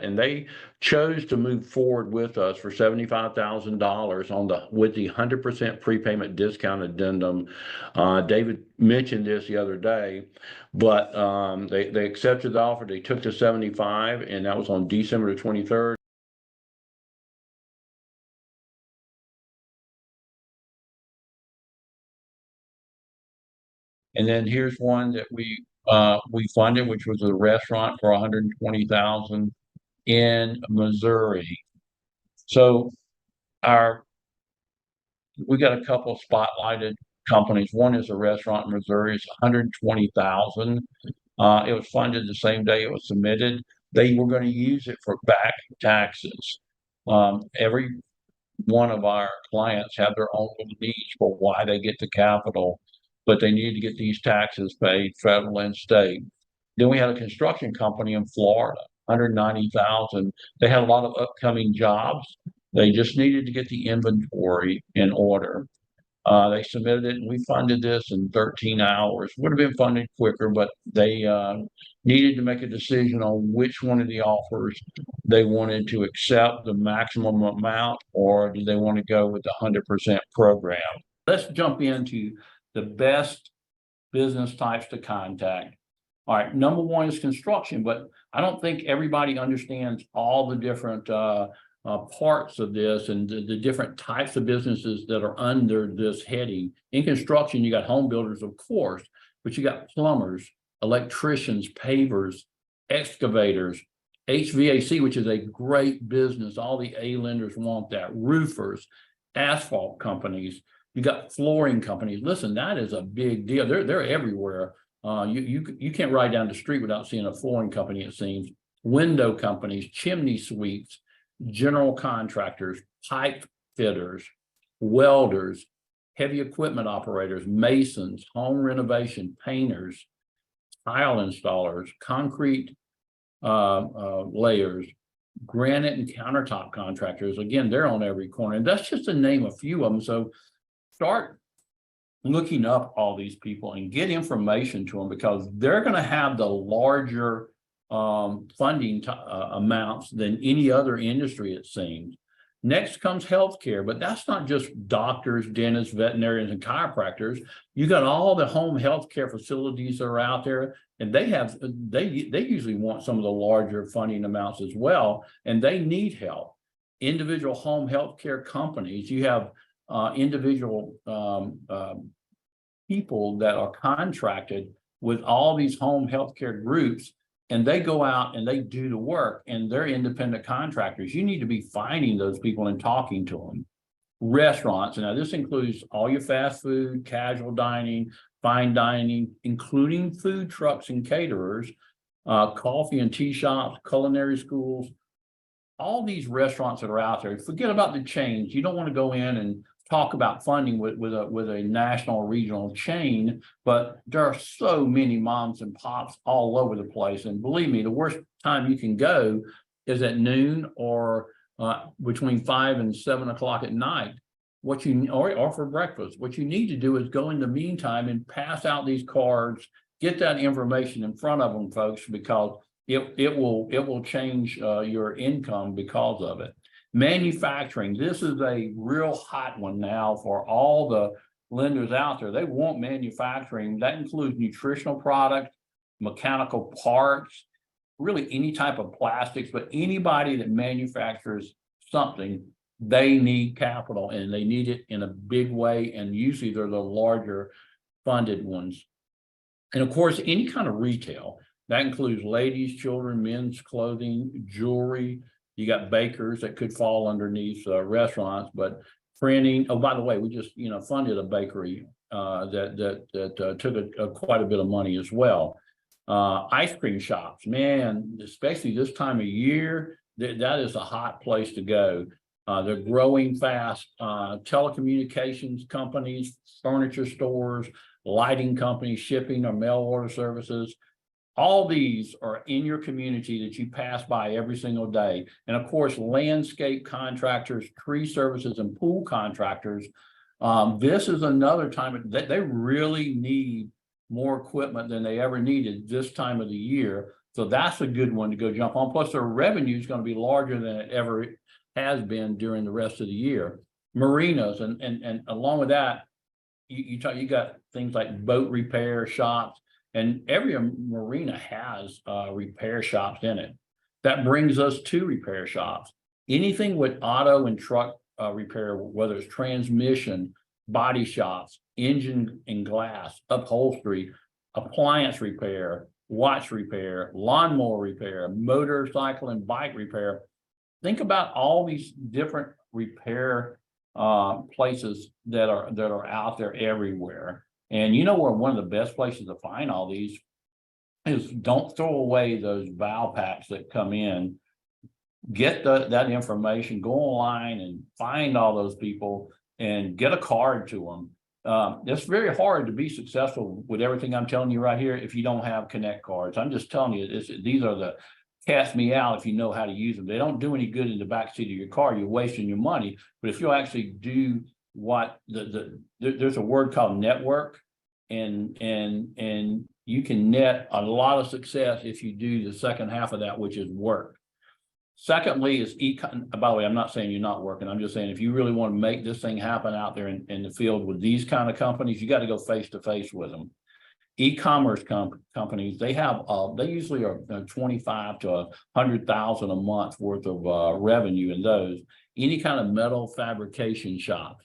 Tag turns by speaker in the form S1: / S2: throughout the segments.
S1: and they chose to move forward with us for $75,000 with the 100% prepayment discount addendum. David mentioned this the other day, but they accepted the offer. They took the 75, and that was on December the 23rd. And then here's one that we funded, which was a restaurant for $120,000 in Missouri. So we got a couple of spotlighted companies. One is a restaurant in Missouri. It's $120,000. It was funded the same day it was submitted. They were going to use it for back taxes. Every one of our clients have their own needs for why they get the capital, but they need to get these taxes paid, federal and state. Then we had a construction company in Florida, $190,000. They had a lot of upcoming jobs. They just needed to get the inventory in order. They submitted it, and we funded this in 13 hours. Would have been funded quicker, but they needed to make a decision on which one of the offers they wanted to accept, the maximum amount, or do they want to go with the 100% program. Let's jump into the best business types to contact. All right, number one is construction, but I don't think everybody understands all the different parts of this and the different types of businesses that are under this heading. In construction, you got home builders, of course, but you got plumbers, electricians, pavers, excavators, HVAC, which is a great business. All the A lenders want that. Roofers, asphalt companies. You got flooring companies. Listen, that is a big deal. They're everywhere. You can't ride down the street without seeing a flooring company, it seems. Window companies, chimney sweeps, general contractors, pipe fitters, welders, heavy equipment operators, masons, home renovation, painters, tile installers, concrete layers, granite and countertop contractors. Again, they're on every corner. And that's just to name a few of them. So start looking up all these people and get information to them, because they're going to have the larger funding amounts than any other industry, it seems. Next comes healthcare, but that's not just doctors, dentists, veterinarians, and chiropractors. You got all the home healthcare facilities that are out there, and they usually want some of the larger funding amounts as well, and they need help. Individual home healthcare companies, you have individual people that are contracted with all these home healthcare groups, and they go out and they do the work, and they're independent contractors. You need to be finding those people and talking to them. Restaurants, now this includes all your fast food, casual dining, fine dining, including food trucks and caterers, coffee and tea shops, culinary schools, all these restaurants that are out there. Forget about the chains. You don't want to go in and talk about funding with a national or regional chain, but there are so many moms and pops all over the place. And believe me, the worst time you can go is at noon or between 5 and 7 o'clock at night. Or for breakfast. What you need to do is go in the meantime and pass out these cards, get that information in front of them, folks, because it will change your income because of it. Manufacturing, this is a real hot one now for all the lenders out there. They want manufacturing. That includes nutritional products, mechanical parts, really any type of plastics, but anybody that manufactures something, they need capital, and they need it in a big way, and usually they're the larger funded ones. And of course, any kind of retail. That includes ladies, children, men's clothing, jewelry. You got bakers that could fall underneath restaurants, but printing. Oh, by the way, we just funded a bakery that took quite a bit of money as well. Ice cream shops, man, especially this time of year, that is a hot place to go. They're growing fast. Telecommunications companies, furniture stores, lighting companies, shipping or mail order services. All these are in your community that you pass by every single day. And of course, landscape contractors, tree services, and pool contractors. This is another time that they really need more equipment than they ever needed this time of the year. So that's a good one to go jump on. Plus their revenue is going to be larger than it ever has been during the rest of the year. Marinas and along with that, you got things like boat repair shops, and every marina has repair shops in it. That brings us to repair shops. Anything with auto and truck repair, whether it's transmission, body shops, engine and glass, upholstery, appliance repair, watch repair, lawnmower repair, motorcycle and bike repair. Think about all these different repair places that are out there everywhere. And you know where one of the best places to find all these is, don't throw away those valve packs that come in. Get that information, go online and find all those people and get a card to them. It's very hard to be successful with everything I'm telling you right here if you don't have Connect cards. I'm just telling you, these are the cast me out if you know how to use them. They don't do any good in the backseat of your car. You're wasting your money. But if you'll actually do what there's a word called network, and you can net a lot of success if you do the second half of that, which is work. Secondly is by the way, I'm not saying you're not working. I'm just saying if you really want to make this thing happen out there in the field with these kind of companies, you got to go face to face with them. E-commerce companies, they usually are 25 to 100,000 a month worth of revenue in those. Any kind of metal fabrication shops,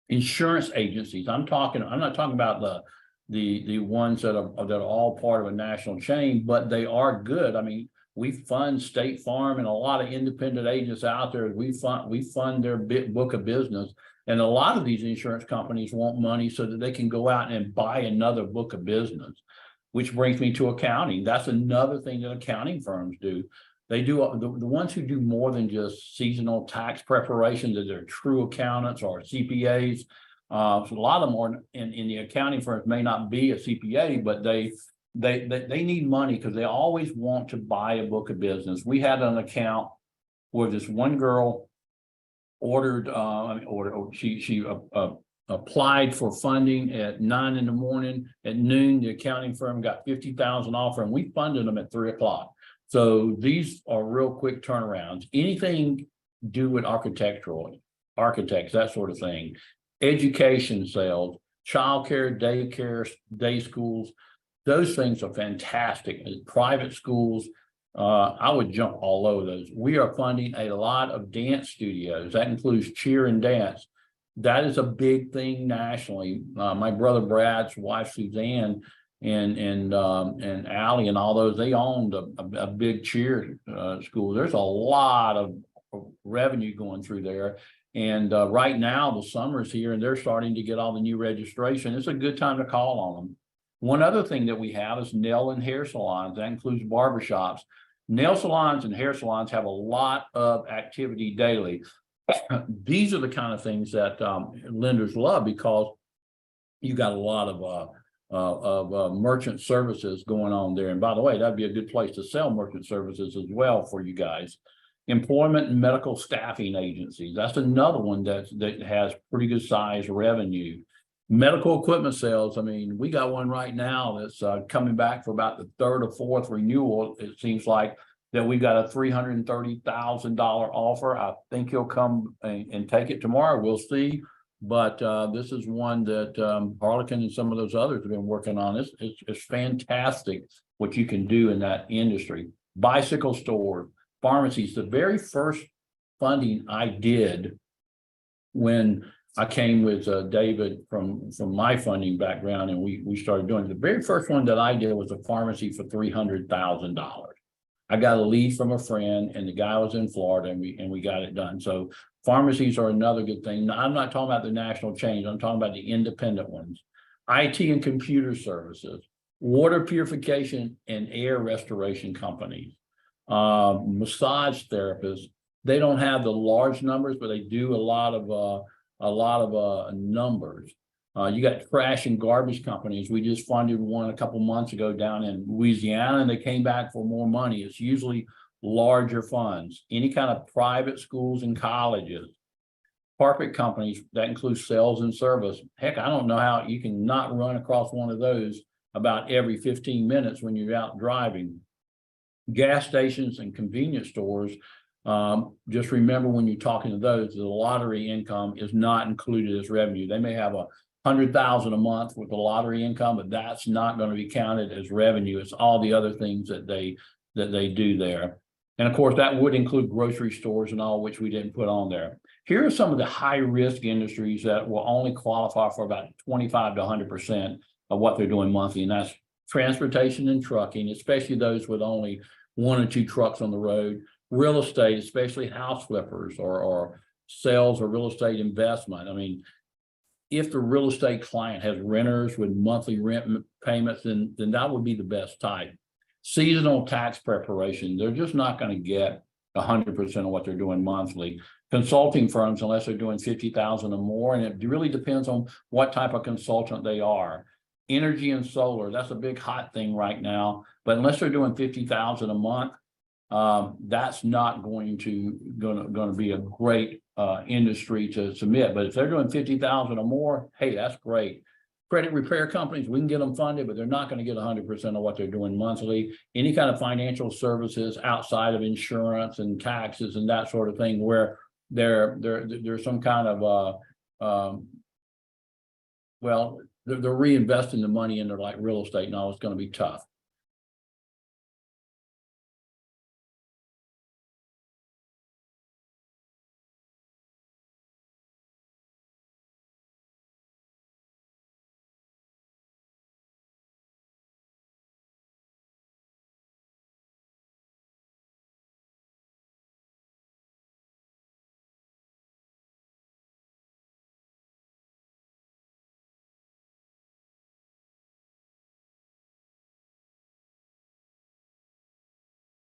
S1: insurance agencies. I'm not talking about the ones that are all part of a national chain, but they are good. I mean, we fund State Farm and a lot of independent agents out there. We fund their book of business. And a lot of these insurance companies want money so that they can go out and buy another book of business, which brings me to accounting. That's another thing that accounting firms do. They do the ones who do more than just seasonal tax preparation, that they're true accountants or CPAs. So a lot of them are in the accounting firms may not be a CPA, but they need money because they always want to buy a book of business. We had an account where this one girl she applied for funding at 9 in the morning. At noon, the accounting firm got 50,000 offer, and we funded them at 3 o'clock. So these are real quick turnarounds. Anything do with architects, that sort of thing, education sales, childcare, daycare, day schools. Those things are fantastic. Private schools, I would jump all over those. We are funding a lot of dance studios. That includes cheer and dance. That is a big thing nationally. My brother Brad's wife Suzanne and Allie and all those, they owned a big cheer school. There's a lot of revenue going through there. And right now the summer's here and they're starting to get all the new registration. It's a good time to call on them. One other thing that we have is nail and hair salons. That includes barbershops. Nail salons and hair salons have a lot of activity daily. These are the kind of things that lenders love because you got a lot of merchant services going on there. And by the way, that'd be a good place to sell merchant services as well for you guys. Employment and medical staffing agencies. That's another one that has pretty good size revenue. Medical equipment sales. I mean, we got one right now that's coming back for about the third or fourth renewal. It seems like that we got a $330,000 offer. I think he'll come and take it tomorrow. We'll see. But this is one that Harlequin and some of those others have been working on. It's fantastic what you can do in that industry. Bicycle store, pharmacies. The very first funding I did when I came with David from my funding background, and we started doing it. The very first one that I did was a pharmacy for $300,000. I got a lead from a friend, and the guy was in Florida, and we got it done. So pharmacies are another good thing. Now, I'm not talking about the national chains. I'm talking about the independent ones. IT and computer services, water purification and air restoration companies, massage therapists. They don't have the large numbers, but they do a lot of numbers. You got trash and garbage companies. We just funded one a couple months ago down in Louisiana, and they came back for more money. It's usually larger funds. Any kind of private schools and colleges, carpet companies, that includes sales and service. Heck, I don't know how you can not run across one of those about every 15 minutes when you're out driving. Gas stations and convenience stores, just remember when you're talking to those, the lottery income is not included as revenue. They may have 100,000 a month with the lottery income, but that's not going to be counted as revenue. It's all the other things that they do there. And of course, that would include grocery stores and all, which we didn't put on there. Here are some of the high risk industries that will only qualify for about 25 to 100% of what they're doing monthly. And that's transportation and trucking, especially those with only 1 or 2 trucks on the road. Real estate, especially house flippers or sales or real estate investment. I mean, if the real estate client has renters with monthly rent payments, then that would be the best type. Seasonal tax preparation, they're just not going to get 100% of what they're doing monthly. Consulting firms, unless they're doing 50,000 or more, and it really depends on what type of consultant they are. Energy and solar, that's a big hot thing right now, but unless they're doing 50,000 a month, that's not going to be a great industry to submit. But if they're doing 50,000 or more, hey, that's great. Credit repair companies, we can get them funded, but they're not going to get 100% of what they're doing monthly. Any kind of financial services outside of insurance and taxes and that sort of thing, where there's some kind of well, they're reinvesting the money into like real estate and all, it's going to be tough.